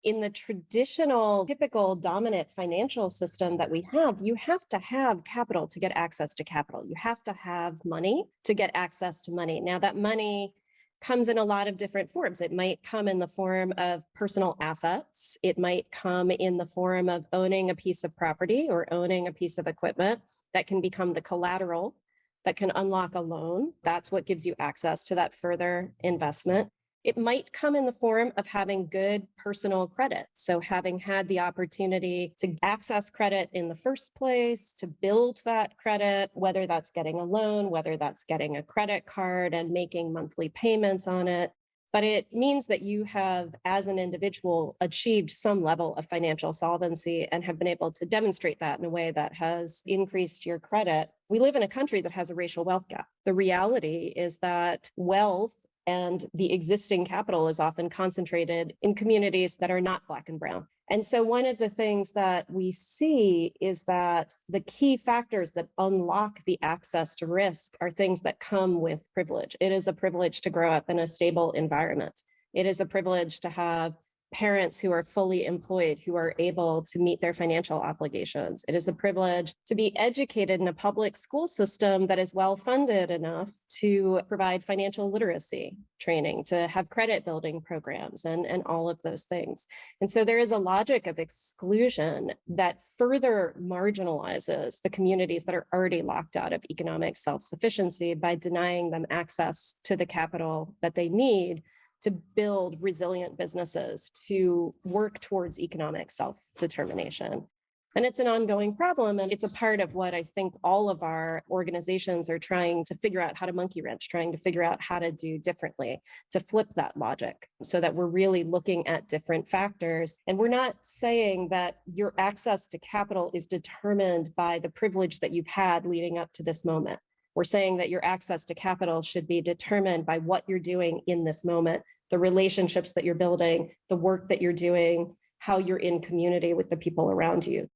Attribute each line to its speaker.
Speaker 1: In the traditional, typical dominant financial system that we have, you have to have capital to get access to capital. You have to have money to get access to money. Now, that money comes in a lot of different forms. It might come in the form of personal assets. It might come in the form of owning a piece of property or owning a piece of equipment that can become the collateral that can unlock a loan. That's what gives you access to that further investment. It might come in the form of having good personal credit. So having had the opportunity to access credit in the first place, to build that credit, whether that's getting a loan, whether that's getting a credit card and making monthly payments on it. But it means that you have, as an individual, achieved some level of financial solvency and have been able to demonstrate that in a way that has increased your credit. We live in a country that has a racial wealth gap. The reality is that wealth and the existing capital is often concentrated in communities that are not Black and brown. And so one of the things that we see is that the key factors that unlock the access to risk are things that come with privilege. It is a privilege to grow up in a stable environment. It is a privilege to have parents who are fully employed, who are able to meet their financial obligations. It is a privilege to be educated in a public school system that is well funded enough to provide financial literacy training, to have credit building programs and all of those things. And so there is a logic of exclusion that further marginalizes the communities that are already locked out of economic self-sufficiency by denying them access to the capital that they need to build resilient businesses, to work towards economic self-determination. And it's an ongoing problem. And it's a part of what I think all of our organizations are trying to figure out how to monkey wrench, trying to figure out how to do differently, to flip that logic so that we're really looking at different factors. And we're not saying that your access to capital is determined by the privilege that you've had leading up to this moment. We're saying that your access to capital should be determined by what you're doing in this moment, the relationships that you're building, the work that you're doing, how you're in community with the people around you.